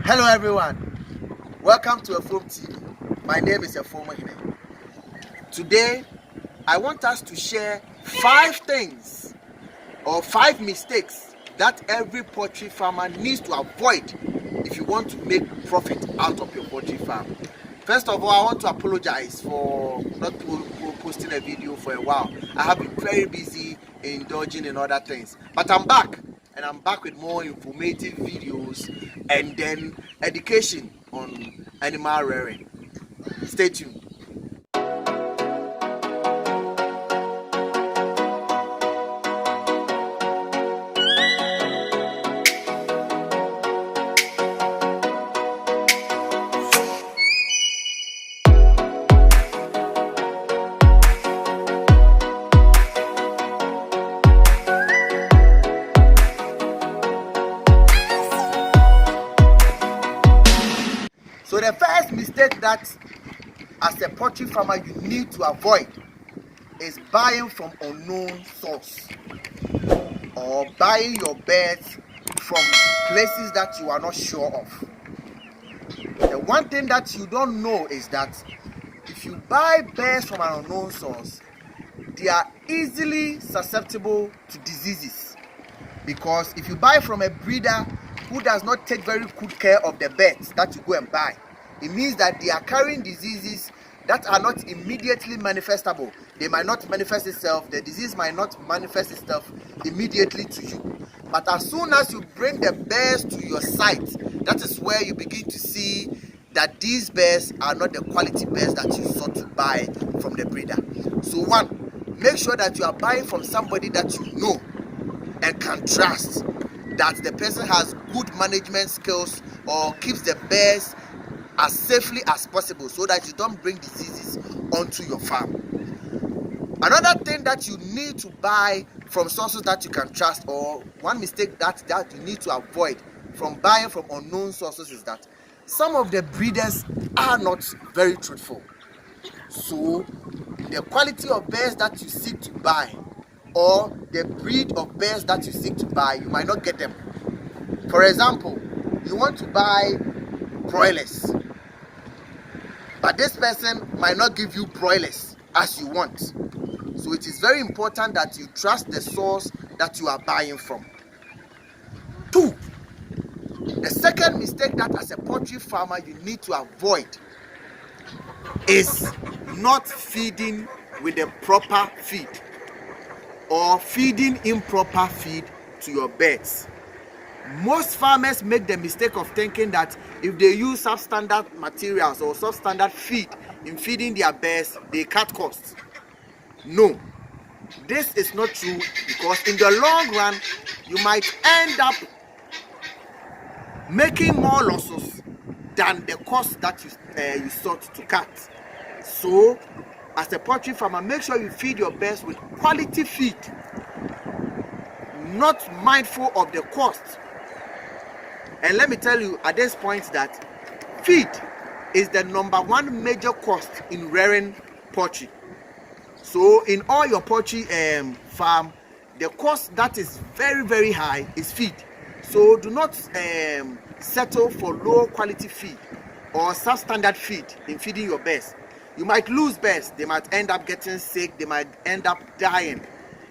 Hello everyone, welcome to Efom TV. My name is Efom. Today, I want us to share 5 things or 5 mistakes that every poultry farmer needs to avoid if you want to make profit out of your poultry farm. First of all, I want to apologize for not posting a video for a while. I have been very busy indulging in other things, but I'm back. And I'm back with more informative videos and then education on animal rearing. Stay tuned. So the first mistake that as a poultry farmer you need to avoid is buying from unknown source or buying your birds from places that you are not sure of. The one thing that you don't know is that if you buy birds from an unknown source, they are easily susceptible to diseases, because if you buy from a breeder who does not take very good care of the birds that you go and buy, it means that they are carrying diseases that are not immediately manifestable. They might not manifest itself, the disease might not manifest itself immediately to you. But as soon as you bring the bears to your site, that is where you begin to see that these bears are not the quality bears that you sought to buy from the breeder. So one, make sure that you are buying from somebody that you know and can trust, that the person has good management skills or keeps the bears as safely as possible so that you don't bring diseases onto your farm. Another thing that you need to buy from sources that you can trust, or one mistake that you need to avoid from buying from unknown sources, is that some of the breeders are not very truthful. So the quality of bears that you seek to buy or the breed of bears that you seek to buy, you might not get them. For example, you want to buy broilers, but this person might not give you broilers as you want. So it is very important that you trust the source that you are buying from. 2, the second mistake that as a poultry farmer you need to avoid is not feeding with the proper feed or feeding improper feed to your birds. Most farmers make the mistake of thinking that if they use substandard materials or substandard feed in feeding their birds, they cut costs. No, this is not true, because in the long run, you might end up making more losses than the cost that you sought to cut. So, as a poultry farmer, make sure you feed your birds with quality feed, not mindful of the cost. And let me tell you at this point that feed is the number 1 major cost in rearing poultry. So in all your poultry farm, the cost that is very, very high is feed. So do not settle for low quality feed or substandard feed in feeding your birds. You might lose birds, they might end up getting sick, they might end up dying.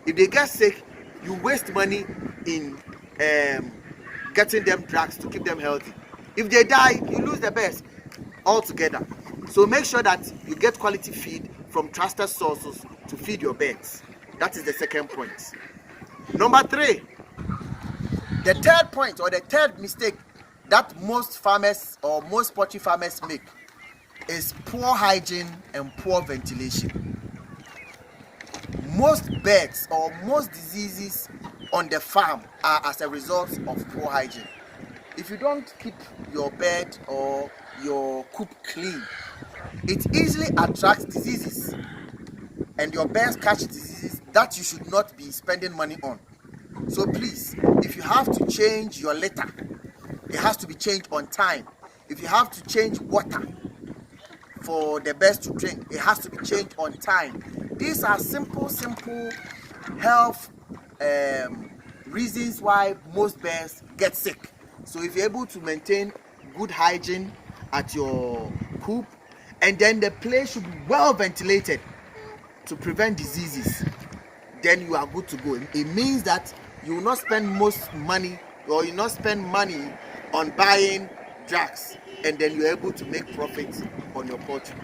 If they get sick, you waste money in getting them drugs to keep them healthy. If they die, you lose the birds altogether. So make sure that you get quality feed from trusted sources to feed your birds. That is the second point. Number 3, the third point or the third mistake that most farmers or most poultry farmers make is poor hygiene and poor ventilation. Most birds or most diseases on the farm are as a result of poor hygiene. If you don't keep your bed or your coop clean, it easily attracts diseases, and your birds catch diseases that you should not be spending money on. So please, if you have to change your litter, it has to be changed on time. If you have to change water for the birds to drink, it has to be changed on time. These are simple health reasons why most birds get sick. So if you're able to maintain good hygiene at your coop, and then the place should be well ventilated to prevent diseases, then you are good to go. It means that you will not spend most money, or you not spend money on buying drugs, and then you're able to make profit on your poultry.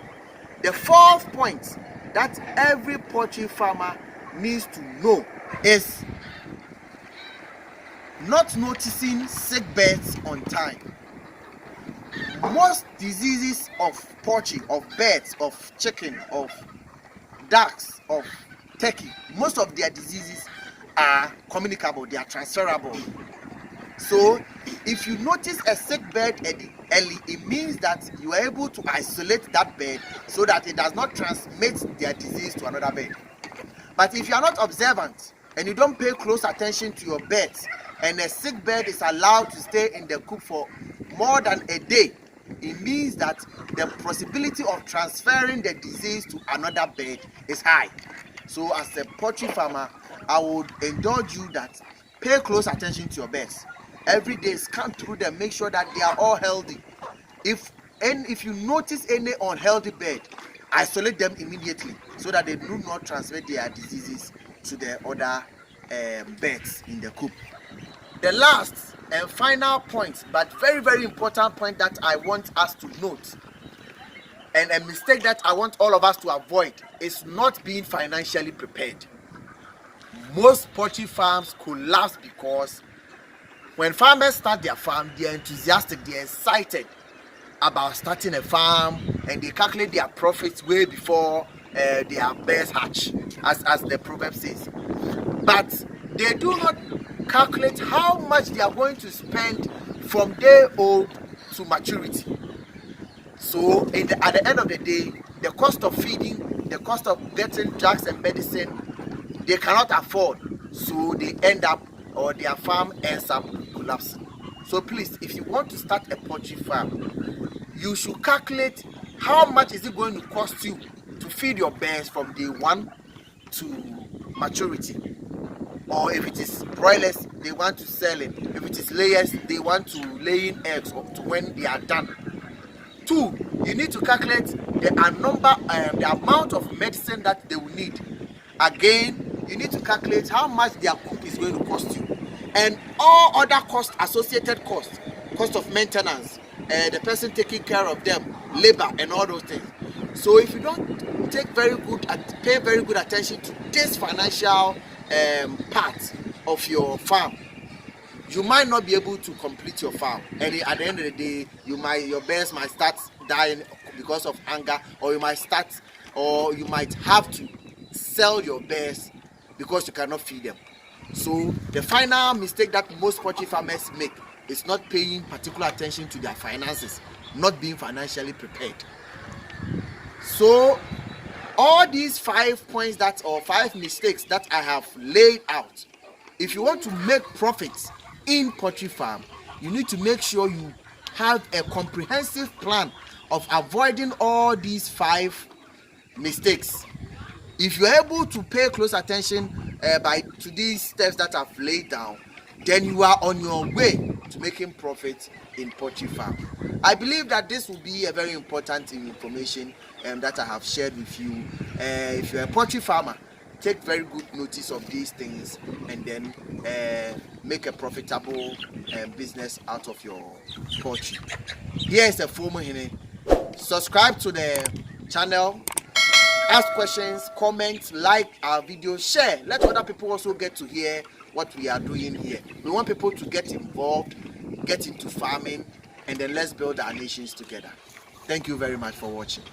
The fourth point that every poultry farmer needs to know is not noticing sick birds on time. Most diseases of poultry, of birds, of chicken, of ducks, of turkey, most of their diseases are communicable, they are transferable. So if you notice a sick bird early, it means that you are able to isolate that bird so that it does not transmit their disease to another bird. But if you are not observant and you don't pay close attention to your birds, and a sick bird is allowed to stay in the coop for more than a day, it means that the possibility of transferring the disease to another bird is high. So as a poultry farmer, I would indulge you that pay close attention to your birds. Every day scan through them, make sure that they are all healthy. If you notice any unhealthy bird, isolate them immediately so that they do not transmit their diseases to the other birds in the coop. The last and final point, but very, very important point that I want us to note, and a mistake that I want all of us to avoid, is not being financially prepared. Most poultry farms collapse because when farmers start their farm, they are enthusiastic, they are excited about starting a farm, and they calculate their profits way before their birds hatch, as the proverb says. But they do not calculate how much they are going to spend from day old to maturity. So at the end of the day, the cost of feeding, the cost of getting drugs and medicine, they cannot afford. So they end up, or their farm ends up collapsing. So please, if you want to start a poultry farm, you should calculate how much is it going to cost you to feed your birds from day 1 to maturity. Or if it is broilers, they want to sell it. If it is layers, they want to lay in eggs up to when they are done. 2, you need to calculate the amount of medicine that they will need. Again, you need to calculate how much their coop is going to cost you, and all other costs, associated costs, cost of maintenance, the person taking care of them, labor, and all those things. So if you don't pay very good attention to this financial part of your farm, you might not be able to complete your farm, and at the end of the day, your birds might start dying because of hunger, or you might have to sell your birds because you cannot feed them. So the final mistake that most poultry farmers make is not paying particular attention to their finances, not being financially prepared. So all these 5 points or 5 mistakes that I have laid out, if you want to make profits in poultry farm, you need to make sure you have a comprehensive plan of avoiding all these 5 mistakes. If you're able to pay close attention to these steps that I've laid down, then you are on your way to making profit in poultry farm. I believe that this will be a very important information that I have shared with you. If you're a poultry farmer, take very good notice of these things, and then make a profitable business out of your poultry. Here is a formula. Subscribe to the channel, ask questions, comment, like our video, share. Let other people also get to hear what we are doing here. We want people to get involved, get into farming, and then let's build our nations together. Thank you very much for watching.